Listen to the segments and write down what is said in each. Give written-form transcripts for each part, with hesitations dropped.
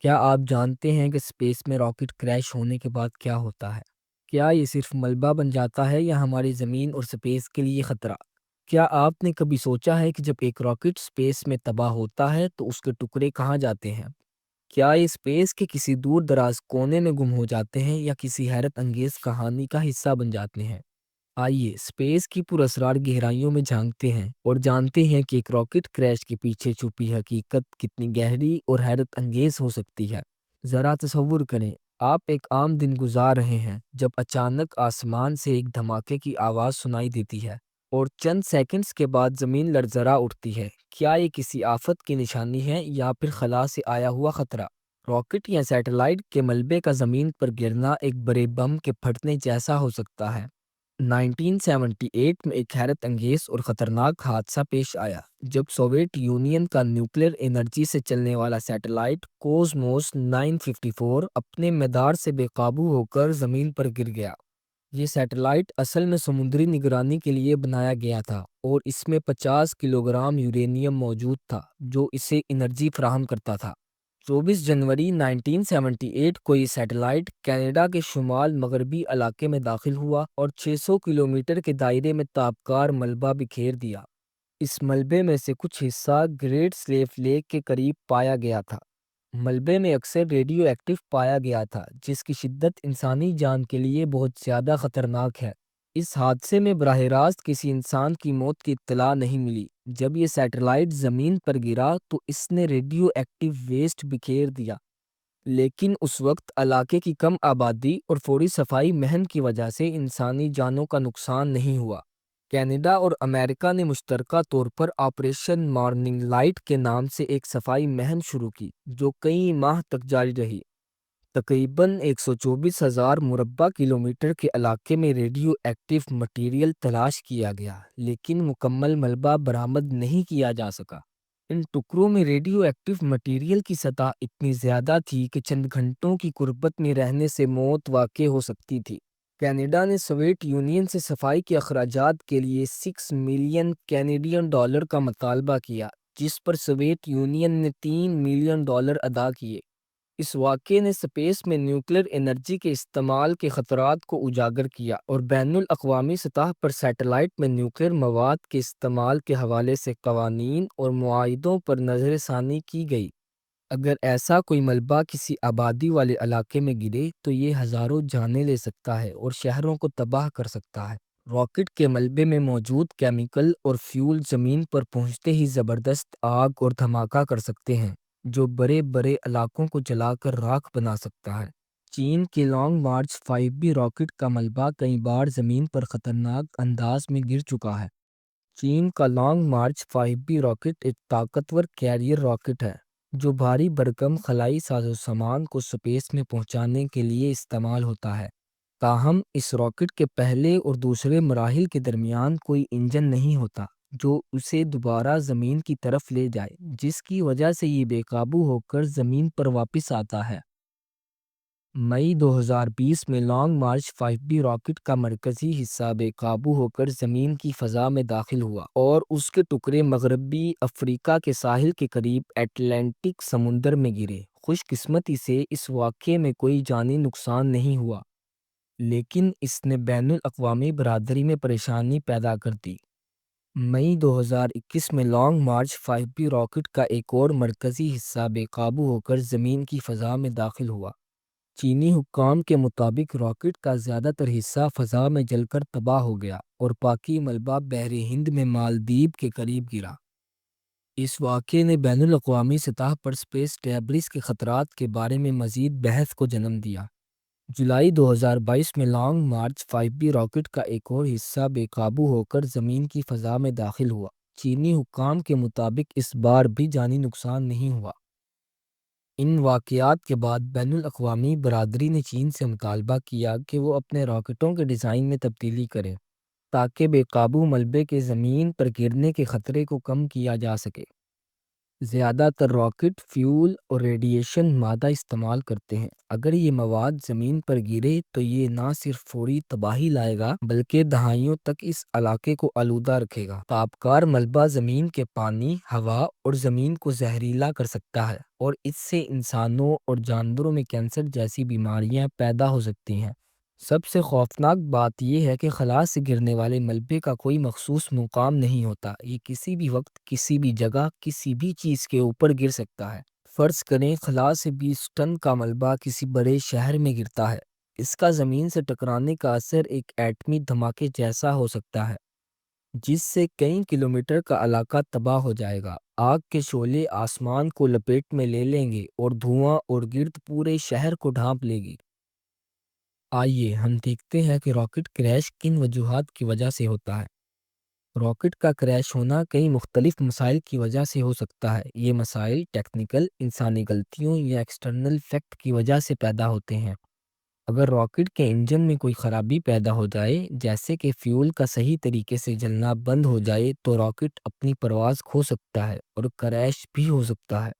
کیا آپ جانتے ہیں کہ اسپیس میں راکٹ کریش ہونے کے بعد کیا ہوتا ہے؟ کیا یہ صرف ملبہ بن جاتا ہے یا ہماری زمین اور اسپیس کے لیے خطرہ؟ کیا آپ نے کبھی سوچا ہے کہ جب ایک راکٹ اسپیس میں تباہ ہوتا ہے تو اس کے ٹکڑے کہاں جاتے ہیں؟ کیا یہ اسپیس کے کسی دور دراز کونے میں گم ہو جاتے ہیں یا کسی حیرت انگیز کہانی کا حصہ بن جاتے ہیں؟ آئیے اسپیس کی پراسرار گہرائیوں میں جھانکتے ہیں اور جانتے ہیں کہ ایک راکٹ کریش کے پیچھے چھپی حقیقت کتنی گہری اور حیرت انگیز ہو سکتی ہے۔ ذرا تصور کریں، آپ ایک عام دن گزار رہے ہیں جب اچانک آسمان سے ایک دھماکے کی آواز سنائی دیتی ہے اور چند سیکنڈز کے بعد زمین لرزرا اٹھتی ہے۔ کیا یہ کسی آفت کی نشانی ہے یا پھر خلا سے آیا ہوا خطرہ؟ راکٹ یا سیٹلائٹ کے ملبے کا زمین پر گرنا ایک بڑے بم کے پھٹنے جیسا ہو سکتا ہے۔ 1978 میں ایک حیرت انگیز اور خطرناک حادثہ پیش آیا جب سوویت یونین کا نیوکلیر انرجی سے چلنے والا سیٹلائٹ کوزموس 954 اپنے مدار سے بے قابو ہو کر زمین پر گر گیا۔ یہ سیٹلائٹ اصل میں سمندری نگرانی کے لیے بنایا گیا تھا اور اس میں 50 کلو گرام یورینیم موجود تھا جو اسے انرجی فراہم کرتا تھا۔ 24 جنوری 1978 کو یہ سیٹلائٹ کینیڈا کے شمال مغربی علاقے میں داخل ہوا اور 600 کلومیٹر کے دائرے میں تابکار ملبہ بکھیر دیا۔ اس ملبے میں سے کچھ حصہ گریٹ سلیف لیک کے قریب پایا گیا تھا۔ ملبے میں اکثر ریڈیو ایکٹیو پایا گیا تھا جس کی شدت انسانی جان کے لیے بہت زیادہ خطرناک ہے۔ اس حادثے میں براہ راست کسی انسان کی موت کی اطلاع نہیں ملی۔ جب یہ سیٹلائٹ زمین پر گرا تو اس نے ریڈیو ایکٹیو ویسٹ بکھیر دیا، لیکن اس وقت علاقے کی کم آبادی اور فوری صفائی مہم کی وجہ سے انسانی جانوں کا نقصان نہیں ہوا۔ کینیڈا اور امریکہ نے مشترکہ طور پر آپریشن مارننگ لائٹ کے نام سے ایک صفائی مہم شروع کی جو کئی ماہ تک جاری رہی۔ تقریباً 124,000 مربع کلومیٹر کے علاقے میں ریڈیو ایکٹیو مٹیریل تلاش کیا گیا لیکن مکمل ملبہ برآمد نہیں کیا جا سکا۔ ان ٹکڑوں میں ریڈیو ایکٹیو مٹیریل کی سطح اتنی زیادہ تھی کہ چند گھنٹوں کی غربت میں رہنے سے موت واقع ہو سکتی تھی۔ کینیڈا نے سوویت یونین سے صفائی کے اخراجات کے لیے 6 ملین کینیڈین ڈالر کا مطالبہ کیا، جس پر سوویت یونین نے 3 ملین ڈالر ادا کیے۔ اس واقعے نے اسپیس میں نیوکلیر انرجی کے استعمال کے خطرات کو اجاگر کیا اور بین الاقوامی سطح پر سیٹلائٹ میں نیوکلیر مواد کے استعمال کے حوالے سے قوانین اور معاہدوں پر نظر ثانی کی گئی۔ اگر ایسا کوئی ملبہ کسی آبادی والے علاقے میں گرے تو یہ ہزاروں جانیں لے سکتا ہے اور شہروں کو تباہ کر سکتا ہے۔ راکٹ کے ملبے میں موجود کیمیکل اور فیول زمین پر پہنچتے ہی زبردست آگ اور دھماکہ کر سکتے ہیں جو بڑے بڑے علاقوں کو جلا کر راکھ بنا سکتا ہے۔ چین کے لانگ مارچ 5B راکٹ کا ملبہ کئی بار زمین پر خطرناک انداز میں گر چکا ہے۔ چین کا لانگ مارچ 5B راکٹ ایک طاقتور کیریئر راکٹ ہے جو بھاری بھرکم خلائی سازوسامان کو اسپیس میں پہنچانے کے لیے استعمال ہوتا ہے۔ تاہم اس راکٹ کے پہلے اور دوسرے مراحل کے درمیان کوئی انجن نہیں ہوتا جو اسے دوبارہ زمین کی طرف لے جائے، جس کی وجہ سے یہ بے قابو ہو کر زمین پر واپس آتا ہے۔ مئی 2020 میں لانگ مارچ 5B راکٹ کا مرکزی حصہ بے قابو ہو کر زمین کی فضا میں داخل ہوا اور اس کے ٹکڑے مغربی افریقہ کے ساحل کے قریب اٹلانٹک سمندر میں گرے۔ خوش قسمتی سے اس واقعے میں کوئی جانی نقصان نہیں ہوا، لیکن اس نے بین الاقوامی برادری میں پریشانی پیدا کر دی۔ مئی 2021 میں لانگ مارچ 5B راکٹ کا ایک اور مرکزی حصہ بے قابو ہو کر زمین کی فضا میں داخل ہوا۔ چینی حکام کے مطابق راکٹ کا زیادہ تر حصہ فضا میں جل کر تباہ ہو گیا اور باقی ملبہ بحر ہند میں مالدیپ کے قریب گرا۔ اس واقعے نے بین الاقوامی سطح پر اسپیس ڈیبریز کے خطرات کے بارے میں مزید بحث کو جنم دیا۔ جولائی 2022 میں لانگ مارچ 5B راکٹ کا ایک اور حصہ بے قابو ہو کر زمین کی فضا میں داخل ہوا۔ چینی حکام کے مطابق اس بار بھی جانی نقصان نہیں ہوا۔ ان واقعات کے بعد بین الاقوامی برادری نے چین سے مطالبہ کیا کہ وہ اپنے راکٹوں کے ڈیزائن میں تبدیلی کرے تاکہ بے قابو ملبے کے زمین پر گرنے کے خطرے کو کم کیا جا سکے۔ زیادہ تر راکٹ فیول اور ریڈیشن مادہ استعمال کرتے ہیں۔ اگر یہ مواد زمین پر گرے تو یہ نہ صرف فوری تباہی لائے گا بلکہ دہائیوں تک اس علاقے کو آلودہ رکھے گا۔ تابکار ملبہ زمین کے پانی، ہوا اور زمین کو زہریلا کر سکتا ہے اور اس سے انسانوں اور جانوروں میں کینسر جیسی بیماریاں پیدا ہو سکتی ہیں۔ سب سے خوفناک بات یہ ہے کہ خلا سے گرنے والے ملبے کا کوئی مخصوص مقام نہیں ہوتا، یہ کسی بھی وقت کسی بھی جگہ کسی بھی چیز کے اوپر گر سکتا ہے۔ فرض کریں خلا سے 20 ٹن کا ملبہ کسی بڑے شہر میں گرتا ہے، اس کا زمین سے ٹکرانے کا اثر ایک ایٹمی دھماکے جیسا ہو سکتا ہے جس سے کئی کلومیٹر کا علاقہ تباہ ہو جائے گا۔ آگ کے شعلے آسمان کو لپیٹ میں لے لیں گے اور دھواں اور گرد پورے شہر کو ڈھانپ لے گی۔ آئیے ہم دیکھتے ہیں کہ راکٹ کریش کن وجوہات کی وجہ سے ہوتا ہے۔ راکٹ کا کریش ہونا کئی مختلف مسائل کی وجہ سے ہو سکتا ہے۔ یہ مسائل ٹیکنیکل، انسانی غلطیوں یا ایکسٹرنل فیکٹ کی وجہ سے پیدا ہوتے ہیں۔ اگر راکٹ کے انجن میں کوئی خرابی پیدا ہو جائے، جیسے کہ فیول کا صحیح طریقے سے جلنا بند ہو جائے، تو راکٹ اپنی پرواز کھو سکتا ہے اور کریش بھی ہو سکتا ہے۔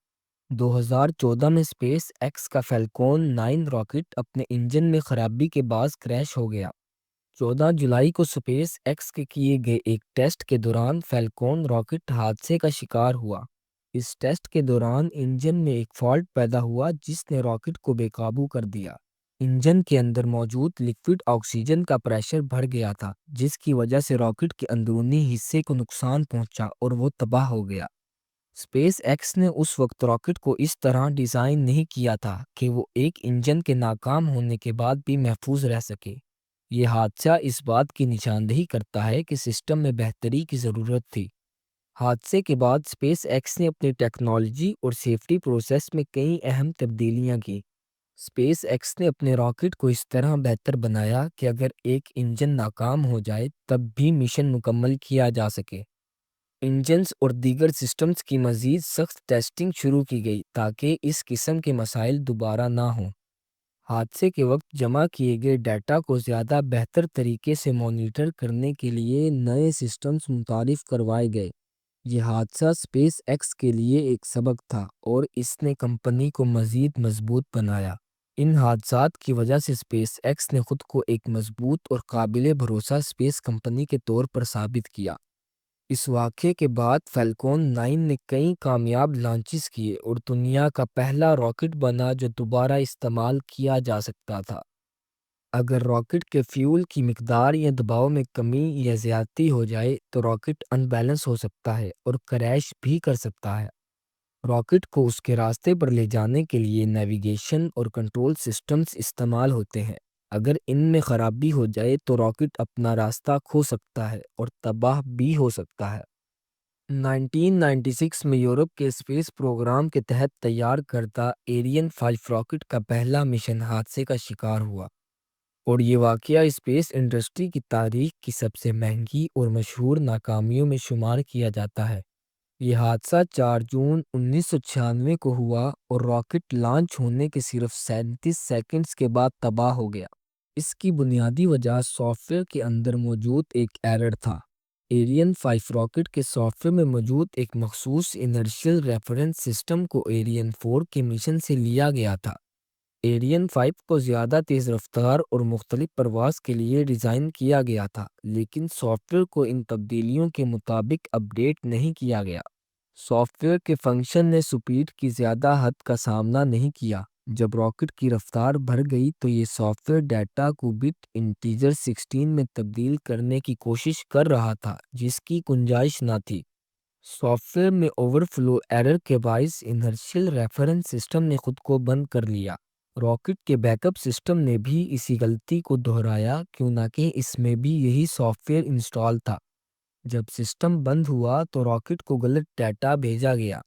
2014 میں اسپیس ایکس کا فیلکون 9 راکٹ اپنے انجن میں خرابی کے باعث کریش ہو گیا۔ 14 جولائی کو اسپیس ایکس کے کیے گئے ایک ٹیسٹ کے دوران فیلکون راکٹ حادثے کا شکار ہوا۔ اس ٹیسٹ کے دوران انجن میں ایک فالٹ پیدا ہوا جس نے راکٹ کو بے قابو کر دیا۔ انجن کے اندر موجود لیکوئڈ آکسیجن کا پریشر بڑھ گیا تھا، جس کی وجہ سے راکٹ کے اندرونی حصے کو نقصان پہنچا اور وہ تباہ ہو گیا۔ اسپیس ایکس نے اس وقت راکٹ کو اس طرح ڈیزائن نہیں کیا تھا کہ وہ ایک انجن کے ناکام ہونے کے بعد بھی محفوظ رہ سکے۔ یہ حادثہ اس بات کی نشاندہی کرتا ہے کہ سسٹم میں بہتری کی ضرورت تھی۔ حادثے کے بعد اسپیس ایکس نے اپنی ٹیکنالوجی اور سیفٹی پروسیس میں کئی اہم تبدیلیاں کی۔ اسپیس ایکس نے اپنے راکٹ کو اس طرح بہتر بنایا کہ اگر ایک انجن ناکام ہو جائے تب بھی مشن مکمل کیا جا سکے۔ انجنز اور دیگر سسٹمز کی مزید سخت ٹیسٹنگ شروع کی گئی تاکہ اس قسم کے مسائل دوبارہ نہ ہوں۔ حادثے کے وقت جمع کیے گئے ڈیٹا کو زیادہ بہتر طریقے سے مانیٹر کرنے کے لیے نئے سسٹمز متعارف کروائے گئے۔ یہ حادثہ اسپیس ایکس کے لیے ایک سبق تھا اور اس نے کمپنی کو مزید مضبوط بنایا۔ ان حادثات کی وجہ سے اسپیس ایکس نے خود کو ایک مضبوط اور قابل بھروسہ اسپیس کمپنی کے طور پر ثابت کیا۔ اس واقعے کے بعد فیلکون 9 نے کئی کامیاب لانچز کیے اور دنیا کا پہلا راکٹ بنا جو دوبارہ استعمال کیا جا سکتا تھا۔ اگر راکٹ کے فیول کی مقدار یا دباؤ میں کمی یا زیادتی ہو جائے تو راکٹ ان بیلنس ہو سکتا ہے اور کریش بھی کر سکتا ہے۔ راکٹ کو اس کے راستے پر لے جانے کے لیے نیویگیشن اور کنٹرول سسٹمز استعمال ہوتے ہیں۔ اگر ان میں خرابی ہو جائے تو راکٹ اپنا راستہ کھو سکتا ہے اور تباہ بھی ہو سکتا ہے۔ 1996 میں یورپ کے اسپیس پروگرام کے تحت تیار کردہ ایرین 5 راکٹ کا پہلا مشن حادثے کا شکار ہوا اور یہ واقعہ اسپیس انڈسٹری کی تاریخ کی سب سے مہنگی اور مشہور ناکامیوں میں شمار کیا جاتا ہے۔ یہ حادثہ 4 جون 1996 کو ہوا اور راکٹ لانچ ہونے کے صرف 37 سیکنڈز کے بعد تباہ ہو گیا۔ اس کی بنیادی وجہ سافٹ ویئر کے اندر موجود ایک ایرر تھا۔ ایرین 5 راکٹ کے سافٹ ویئر میں موجود ایک مخصوص انرشیل ریفرنس سسٹم کو ایرین 4 کے مشن سے لیا گیا تھا۔ ایرین 5 کو زیادہ تیز رفتار اور مختلف پرواز کے لیے ڈیزائن کیا گیا تھا، لیکن سافٹ ویئر کو ان تبدیلیوں کے مطابق اپ ڈیٹ نہیں کیا گیا۔ سافٹ ویئر کے فنکشن نے سپیڈ کی زیادہ حد کا سامنا نہیں کیا۔ جب راکٹ کی رفتار بڑھ گئی تو یہ سافٹ ویئر ڈیٹا کو بٹ انٹیجر 16 میں تبدیل کرنے کی کوشش کر رہا تھا جس کی گنجائش نہ تھی۔ سافٹ ویئر میں اوور فلو ایرر کے باعث انرشیل ریفرنس سسٹم نے خود کو بند کر لیا۔ راکٹ کے بیک اپ سسٹم نے بھی اسی غلطی کو دہرایا کیونکہ اس میں بھی یہی سافٹ ویئر انسٹال تھا۔ جب سسٹم بند ہوا تو راکٹ کو غلط ڈیٹا بھیجا گیا۔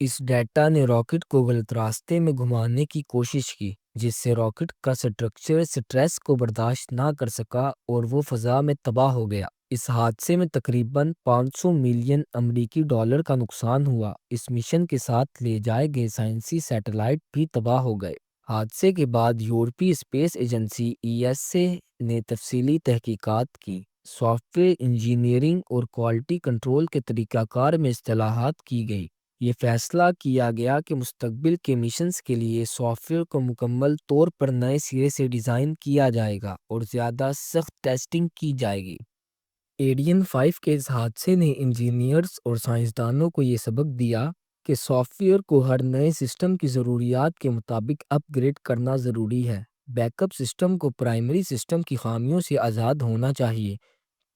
اس ڈیٹا نے راکٹ کو غلط راستے میں گھمانے کی کوشش کی، جس سے راکٹ کا سٹرکچر سٹریس کو برداشت نہ کر سکا اور وہ فضا میں تباہ ہو گیا۔ اس حادثے میں تقریباً 500 ملین امریکی ڈالر کا نقصان ہوا۔ اس مشن کے ساتھ لے جائے گئے سائنسی سیٹلائٹ بھی تباہ ہو گئے۔ حادثے کے بعد یورپی اسپیس ایجنسی ESA نے تفصیلی تحقیقات کی، سافٹ ویئر انجینئرنگ اور کوالٹی کنٹرول کے طریقہ کار میں اصلاحات کی گئی یہ فیصلہ کیا گیا کہ مستقبل کے مشنز کے لیے سافٹ ویئر کو مکمل طور پر نئے سرے سے ڈیزائن کیا جائے گا اور زیادہ سخت ٹیسٹنگ کی جائے گی۔ ایرین 5 کے اس حادثے نے انجینئرز اور سائنسدانوں کو یہ سبق دیا کہ سافٹ ویئر کو ہر نئے سسٹم کی ضروریات کے مطابق اپ گریڈ کرنا ضروری ہے۔ بیک اپ سسٹم کو پرائمری سسٹم کی خامیوں سے آزاد ہونا چاہیے۔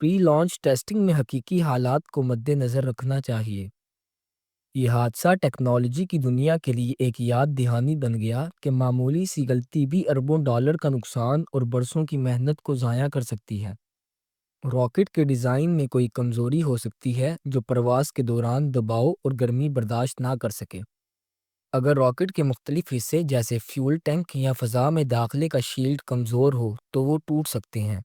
پری لانچ ٹیسٹنگ میں حقیقی حالات کو مد نظر رکھنا چاہیے۔ یہ حادثہ ٹیکنالوجی کی دنیا کے لیے ایک یاد دہانی بن گیا کہ معمولی سی غلطی بھی اربوں ڈالر کا نقصان اور برسوں کی محنت کو ضائع کر سکتی ہے۔ راکٹ کے ڈیزائن میں کوئی کمزوری ہو سکتی ہے جو پرواز کے دوران دباؤ اور گرمی برداشت نہ کر سکے۔ اگر راکٹ کے مختلف حصے جیسے فیول ٹینک یا فضا میں داخلے کا شیلڈ کمزور ہو تو وہ ٹوٹ سکتے ہیں۔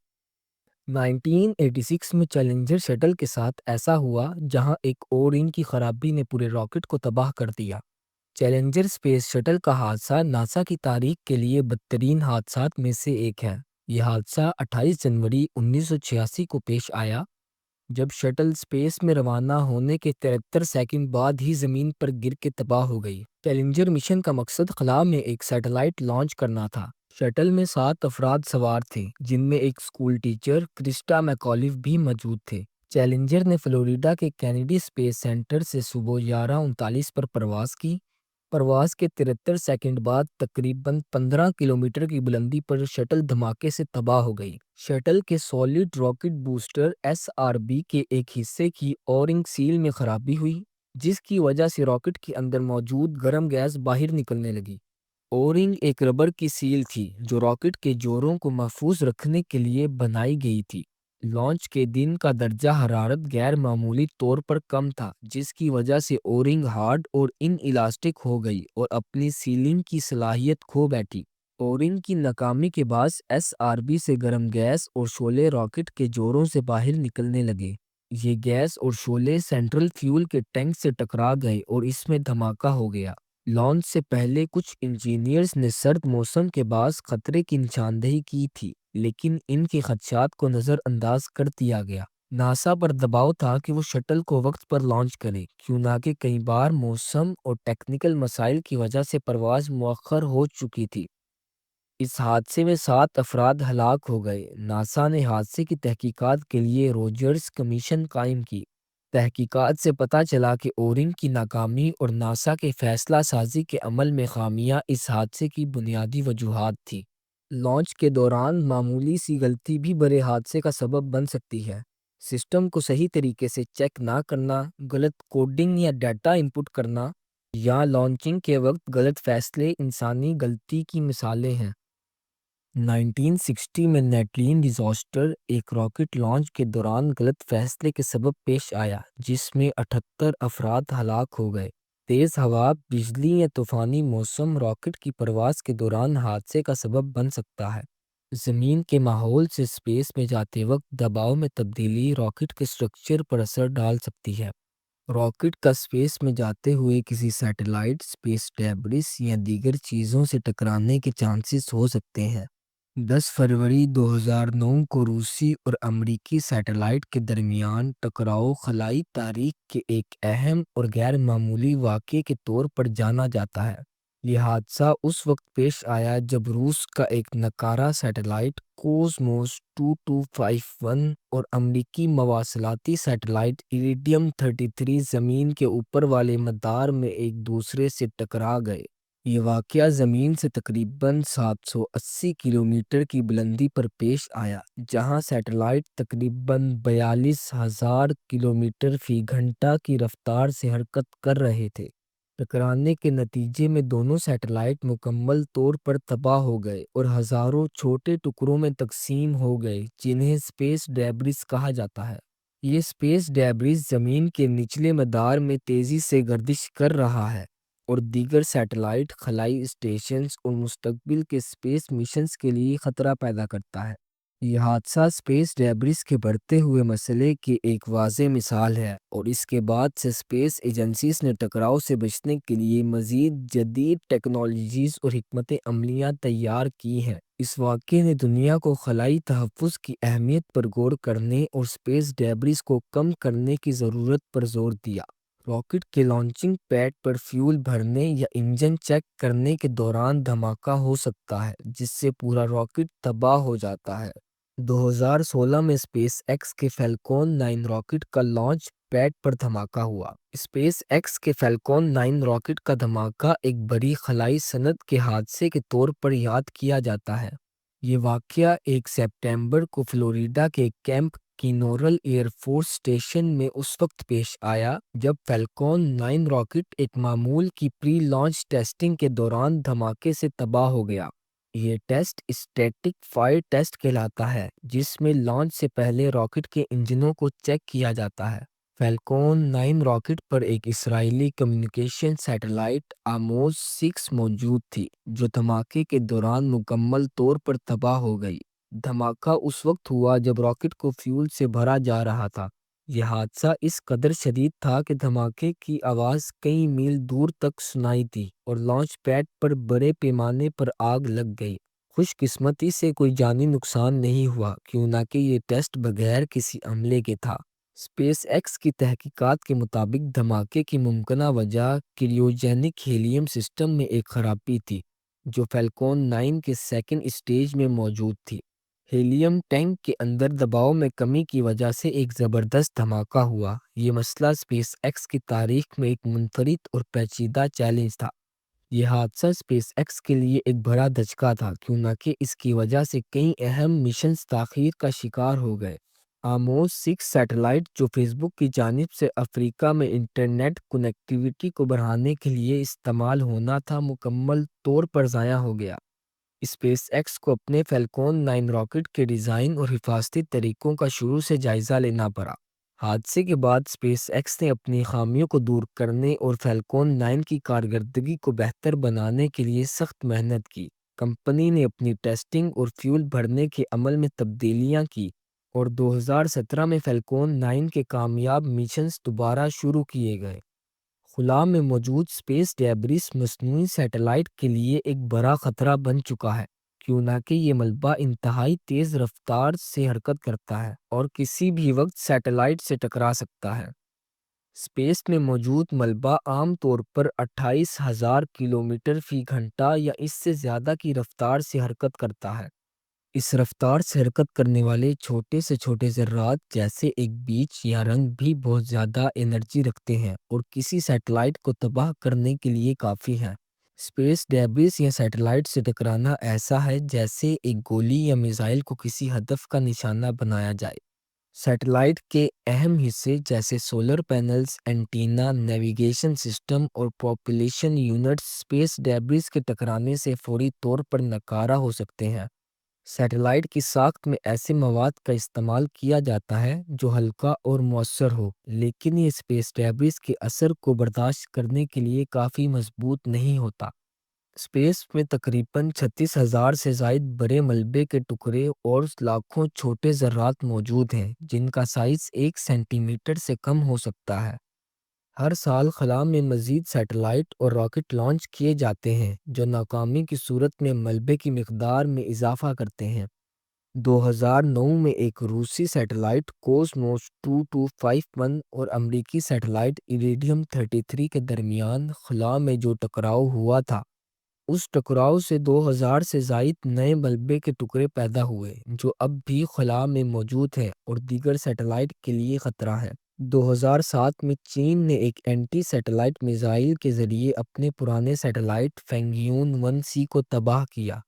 1986 میں چیلنجر شٹل کے ساتھ ایسا ہوا جہاں ایک او رنگ کی خرابی نے پورے راکٹ کو تباہ کر دیا۔ چیلنجر اسپیس شٹل کا حادثہ ناسا کی تاریخ کے لیے بدترین حادثات میں سے ایک ہے۔ یہ حادثہ 28 جنوری 1986 کو پیش آیا جب شٹل اسپیس میں روانہ ہونے کے 73 سیکنڈ بعد ہی زمین پر گر کے تباہ ہو گئی۔ چیلنجر مشن کا مقصد خلا میں ایک سیٹلائٹ لانچ کرنا تھا۔ شٹل میں 7 افراد سوار تھے جن میں ایک اسکول ٹیچر کرسٹا میکالف بھی موجود تھے۔ چیلنجر نے فلوریڈا کے کینیڈی اسپیس سینٹر سے صبح 11:39 پر پرواز کی۔ پرواز کے 73 سیکنڈ بعد تقریباً 15 کلومیٹر کی بلندی پر شٹل دھماکے سے تباہ ہو گئی۔ شٹل کے سالڈ راکٹ بوسٹر SRB کے ایک حصے کی او رنگ سیل میں خرابی ہوئی جس کی وجہ سے راکٹ کے اندر موجود گرم گیس باہر نکلنے لگی۔ او رنگ ایک ربڑ کی سیل تھی جو راکٹ کے جوڑوں کو محفوظ رکھنے کے لیے بنائی گئی تھی۔ لانچ کے دن کا درجہ حرارت غیر معمولی طور پر کم تھا جس کی وجہ سے او رنگ ہارڈ اور ان الاسٹک ہو گئی اور اپنی سیلنگ کی صلاحیت کھو بیٹھی۔ او رنگ کی ناکامی کے باعث SRB سے گرم گیس اور شعلے راکٹ کے جوڑوں سے باہر نکلنے لگے۔ یہ گیس اور شعلے سینٹرل فیول کے ٹینک سے ٹکرا گئے اور اس میں دھماکہ ہو گیا۔ لانچ سے پہلے کچھ انجینئرز نے سرد موسم کے باعث خطرے کی نشاندہی کی تھی لیکن ان کے خدشات کو نظر انداز کر دیا گیا۔ ناسا پر دباؤ تھا کہ وہ شٹل کو وقت پر لانچ کرے کیونکہ کئی بار موسم اور ٹیکنیکل مسائل کی وجہ سے پرواز مؤخر ہو چکی تھی۔ اس حادثے میں 7 افراد ہلاک ہو گئے۔ ناسا نے حادثے کی تحقیقات کے لیے روجرز کمیشن قائم کی۔ تحقیقات سے پتہ چلا کہ او رنگ کی ناکامی اور ناسا کے فیصلہ سازی کے عمل میں خامیاں اس حادثے کی بنیادی وجوہات تھیں۔ لانچ کے دوران معمولی سی غلطی بھی بڑے حادثے کا سبب بن سکتی ہے۔ سسٹم کو صحیح طریقے سے چیک نہ کرنا، غلط کوڈنگ یا ڈیٹا انپٹ کرنا، یا لانچنگ کے وقت غلط فیصلے انسانی غلطی کی مثالیں ہیں۔ 1960 میں نیٹلین ڈیزاسٹر ایک راکٹ لانچ کے دوران غلط فیصلے کے سبب پیش آیا جس میں 78 افراد ہلاک ہو گئے۔ تیز ہوا، بجلی یا طوفانی موسم راکٹ کی پرواز کے دوران حادثے کا سبب بن سکتا ہے۔ زمین کے ماحول سے اسپیس میں جاتے وقت دباؤ میں تبدیلی راکٹ کے اسٹرکچر پر اثر ڈال سکتی ہے۔ راکٹ کا اسپیس میں جاتے ہوئے کسی سیٹلائٹ، اسپیس ڈیبرس یا دیگر چیزوں سے ٹکرانے کے چانسز ہو سکتے ہیں۔ 10 فروری 2009 کو روسی اور امریکی سیٹلائٹ کے درمیان ٹکراؤ خلائی تاریخ کے ایک اہم اور غیر معمولی واقعے کے طور پر جانا جاتا ہے۔ یہ حادثہ اس وقت پیش آیا جب روس کا ایک ناکارہ سیٹلائٹ کوسموس 2251 اور امریکی مواصلاتی سیٹلائٹ ایریڈیم 33 زمین کے اوپر والے مدار میں ایک دوسرے سے ٹکرا گئے۔ یہ واقعہ زمین سے تقریباً 780 کلومیٹر کی بلندی پر پیش آیا جہاں سیٹلائٹ تقریباً 42,000 کلومیٹر فی گھنٹہ کی رفتار سے حرکت کر رہے تھے۔ ٹکرانے کے نتیجے میں دونوں سیٹلائٹ مکمل طور پر تباہ ہو گئے اور ہزاروں چھوٹے ٹکڑوں میں تقسیم ہو گئے جنہیں اسپیس ڈیبرس کہا جاتا ہے۔ یہ اسپیس ڈیبرس زمین کے نچلے مدار میں تیزی سے گردش کر رہا ہے اور دیگر سیٹلائٹ، خلائی اسٹیشنز اور مستقبل کے اسپیس مشنز کے لیے خطرہ پیدا کرتا ہے۔ یہ حادثہ اسپیس ڈیبرس کے بڑھتے ہوئے مسئلے کی ایک واضح مثال ہے اور اس کے بعد سے اسپیس ایجنسیز نے ٹکراؤ سے بچنے کے لیے مزید جدید ٹیکنالوجیز اور حکمت عملیاں تیار کی ہیں۔ اس واقعے نے دنیا کو خلائی تحفظ کی اہمیت پر غور کرنے اور اسپیس ڈیبرس کو کم کرنے کی ضرورت پر زور دیا۔ راکٹ کے لانچنگ پیڈ پر فیول بھرنے یا انجن چیک کرنے کے دوران دھماکہ ہو سکتا ہے جس سے پورا راکٹ تباہ ہو جاتا ہے۔ 2016 میں اسپیس ایکس کے فیلکون 9 راکٹ کا لانچ پیڈ پر دھماکہ ہوا۔ اسپیس ایکس کے فیلکون 9 راکٹ کا دھماکہ ایک بڑی خلائی صنعت کے حادثے کے طور پر یاد کیا جاتا ہے۔ یہ واقعہ 1 سپٹمبر کو فلوریڈا کے کیمپ کینورل ایئر فورس اسٹیشن میں اس وقت پیش آیا جب فیلکون 9 راکٹ ایک معمول کی پری لانچ ٹیسٹنگ کے دوران دھماکے سے تباہ ہو گیا۔ یہ ٹیسٹ اسٹیٹک فائر ٹیسٹ کہلاتا ہے جس میں لانچ سے پہلے راکٹ کے انجنوں کو چیک کیا جاتا ہے۔ فیلکون 9 راکٹ پر ایک اسرائیلی کمیونیکیشن سیٹلائٹ آموز 6 موجود تھی جو دھماکے کے دوران مکمل طور پر تباہ ہو گئی۔ دھماکہ اس وقت ہوا جب راکٹ کو فیول سے بھرا جا رہا تھا۔ یہ حادثہ اس قدر شدید تھا کہ دھماکے کی آواز کئی میل دور تک سنائی دی اور لانچ پیڈ پر بڑے پیمانے پر آگ لگ گئی۔ خوش قسمتی سے کوئی جانی نقصان نہیں ہوا کیونکہ یہ ٹیسٹ بغیر کسی عملے کے تھا۔ اسپیس ایکس کی تحقیقات کے مطابق دھماکے کی ممکنہ وجہ کریوجینک ہیلیم سسٹم میں ایک خرابی تھی جو فیلکون 9 کے سیکنڈ اسٹیج میں موجود تھی۔ ہیلیم ٹینک کے اندر دباؤ میں کمی کی وجہ سے ایک زبردست دھماکہ ہوا۔ یہ مسئلہ اسپیس ایکس کی تاریخ میں ایک منفرد اور پیچیدہ چیلنج تھا۔ یہ حادثہ اسپیس ایکس کے لیے ایک بڑا دھچکا تھا کیونکہ اس کی وجہ سے کئی اہم مشنز تاخیر کا شکار ہو گئے۔ آموز 6 سیٹلائٹ جو فیس بک کی جانب سے افریقہ میں انٹرنیٹ کنیکٹیویٹی کو بڑھانے کے لیے استعمال ہونا تھا مکمل طور پر ضائع ہو گیا۔ اسپیس ایکس کو اپنے فیلکون 9 راکٹ کے ڈیزائن اور حفاظتی طریقوں کا شروع سے جائزہ لینا پڑا۔ حادثے کے بعد اسپیس ایکس نے اپنی خامیوں کو دور کرنے اور فیلکون 9 کی کارکردگی کو بہتر بنانے کے لیے سخت محنت کی۔ کمپنی نے اپنی ٹیسٹنگ اور فیول بھرنے کے عمل میں تبدیلیاں کی اور 2017 میں فیلکون 9 کے کامیاب مشنز دوبارہ شروع کیے گئے۔ خلا میں موجود اسپیس ڈیبریس مصنوعی سیٹلائٹ کے لیے ایک بڑا خطرہ بن چکا ہے کیونکہ یہ ملبہ انتہائی تیز رفتار سے حرکت کرتا ہے اور کسی بھی وقت سیٹلائٹ سے ٹکرا سکتا ہے۔ اسپیس میں موجود ملبہ عام طور پر 28,000 کلومیٹر فی گھنٹہ یا اس سے زیادہ کی رفتار سے حرکت کرتا ہے۔ اس رفتار سے حرکت کرنے والے چھوٹے سے چھوٹے ذرات جیسے ایک بیج یا رنگ بھی بہت زیادہ انرجی رکھتے ہیں اور کسی سیٹلائٹ کو تباہ کرنے کے لیے کافی ہیں۔ اسپیس ڈیبریس یا سیٹلائٹ سے ٹکرانا ایسا ہے جیسے ایک گولی یا میزائل کو کسی ہدف کا نشانہ بنایا جائے۔ سیٹلائٹ کے اہم حصے جیسے solar panels, antenna, navigation system اور پروپلشن یونٹس اسپیس ڈیبریس کے ٹکرانے سے فوری طور پر ناکارہ ہو سکتے ہیں۔ سیٹلائٹ کی ساخت میں ایسے مواد کا استعمال کیا جاتا ہے جو ہلکا اور مؤثر ہو لیکن یہ اسپیس ڈیبریس کے اثر کو برداشت کرنے کے لیے کافی مضبوط نہیں ہوتا۔ اسپیس میں تقریباً 36,000 سے زائد بڑے ملبے کے ٹکڑے اور لاکھوں چھوٹے ذرات موجود ہیں جن کا سائز 1 سینٹی میٹر سے کم ہو سکتا ہے۔ ہر سال خلا میں مزید سیٹلائٹ اور راکٹ لانچ کیے جاتے ہیں جو ناکامی کی صورت میں ملبے کی مقدار میں اضافہ کرتے ہیں۔ 2009 میں ایک روسی سیٹلائٹ کوسموس 2251 اور امریکی سیٹلائٹ ایریڈیم 33 کے درمیان خلا میں جو ٹکراؤ ہوا تھا اس ٹکراؤ سے 2000 سے زائد نئے ملبے کے ٹکڑے پیدا ہوئے جو اب بھی خلا میں موجود ہیں اور دیگر سیٹلائٹ کے لیے خطرہ ہے۔ 2007 میں چین نے ایک اینٹی سیٹلائٹ میزائل کے ذریعے اپنے پرانے سیٹلائٹ فینگیون 1C کو تباہ کیا۔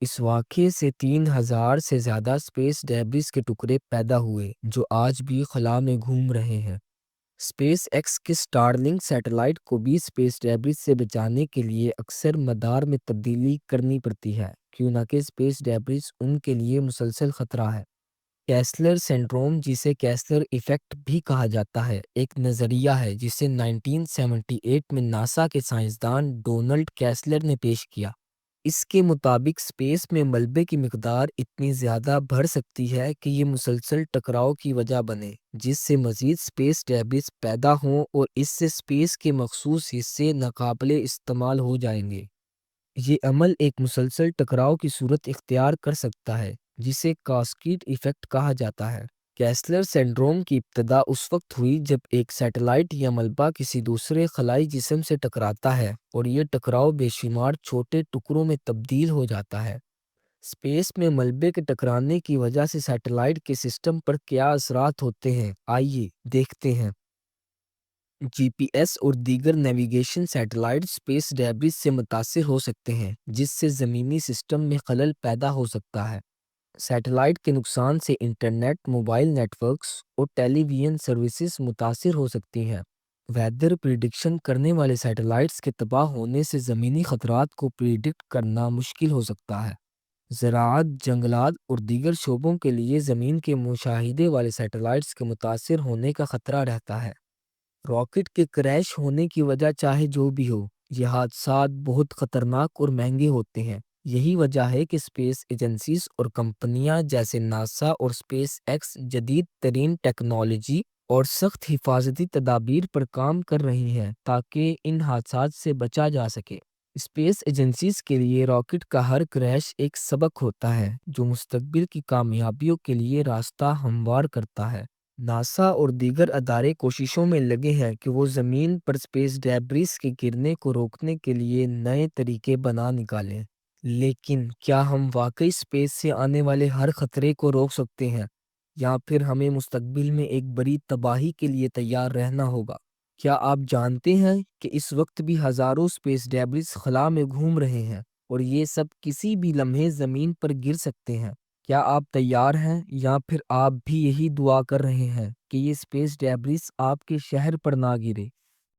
اس واقعے سے 3000 سے زیادہ اسپیس ڈیبریس کے ٹکڑے پیدا ہوئے جو آج بھی خلا میں گھوم رہے ہیں۔ اسپیس ایکس کے اسٹارلنک سیٹلائٹ کو بھی اسپیس ڈیبریس سے بچانے کے لیے اکثر مدار میں تبدیلی کرنی پڑتی ہے کیونکہ اسپیس ڈیبریس ان کے لیے مسلسل خطرہ ہے۔ کیسلر سنڈروم، جسے کیسلر ایفیکٹ بھی کہا جاتا ہے، ایک نظریہ ہے جسے 1978 میں ناسا کے سائنسدان ڈونلڈ کیسلر نے پیش کیا۔ اس کے مطابق اسپیس میں ملبے کی مقدار اتنی زیادہ بڑھ سکتی ہے کہ یہ مسلسل ٹکراؤ کی وجہ بنے جس سے مزید اسپیس ڈیبریس پیدا ہوں اور اس سے اسپیس کے مخصوص حصے ناقابل استعمال ہو جائیں گے۔ یہ عمل ایک مسلسل ٹکراؤ کی صورت اختیار کر سکتا ہے جسے کاسکیڈ ایفیکٹ کہا جاتا ہے۔ کیسلر سنڈروم کی ابتدا اس وقت ہوئی جب ایک سیٹلائٹ یا ملبہ کسی دوسرے خلائی جسم سے ٹکراتا ہے اور یہ ٹکراؤ بے شمار چھوٹے ٹکڑوں میں تبدیل ہو جاتا ہے۔ اسپیس میں ملبے کے ٹکرانے کی وجہ سے سیٹلائٹ کے سسٹم پر کیا اثرات ہوتے ہیں، آئیے دیکھتے ہیں۔ جی پی ایس اور دیگر نیویگیشن سیٹلائٹ اسپیس ڈیبریز سے متاثر ہو سکتے ہیں، جس سے زمینی سسٹم میں خلل پیدا ہو سکتا ہے۔ سیٹلائٹ کے نقصان سے انٹرنیٹ، موبائل نیٹ ورکس اور ٹیلی ویژن سروسز متاثر ہو سکتی ہیں۔ ویدر پریڈکشن کرنے والے سیٹلائٹس کے تباہ ہونے سے زمینی خطرات کو پریڈکٹ کرنا مشکل ہو سکتا ہے۔ زراعت، جنگلات اور دیگر شعبوں کے لیے زمین کے مشاہدے والے سیٹلائٹس کے متاثر ہونے کا خطرہ رہتا ہے۔ راکٹ کے کریش ہونے کی وجہ چاہے جو بھی ہو، یہ حادثات بہت خطرناک اور مہنگے ہوتے ہیں۔ یہی وجہ ہے کہ اسپیس ایجنسیز اور کمپنیاں جیسے ناسا اور اسپیس ایکس جدید ترین ٹیکنالوجی اور سخت حفاظتی تدابیر پر کام کر رہی ہیں تاکہ ان حادثات سے بچا جا سکے۔ اسپیس ایجنسیز کے لیے راکٹ کا ہر کریش ایک سبق ہوتا ہے جو مستقبل کی کامیابیوں کے لیے راستہ ہموار کرتا ہے۔ ناسا اور دیگر ادارے کوششوں میں لگے ہیں کہ وہ زمین پر اسپیس ڈیبریز کے گرنے کو روکنے کے لیے نئے طریقے بنا نکالیں۔ لیکن کیا ہم واقعی اسپیس سے آنے والے ہر خطرے کو روک سکتے ہیں، یا پھر ہمیں مستقبل میں ایک بڑی تباہی کے لیے تیار رہنا ہوگا؟ کیا آپ جانتے ہیں کہ اس وقت بھی ہزاروں اسپیس ڈیبریز خلا میں گھوم رہے ہیں اور یہ سب کسی بھی لمحے زمین پر گر سکتے ہیں؟ کیا آپ تیار ہیں، یا پھر آپ بھی یہی دعا کر رہے ہیں کہ یہ اسپیس ڈیبریز آپ کے شہر پر نہ گرے؟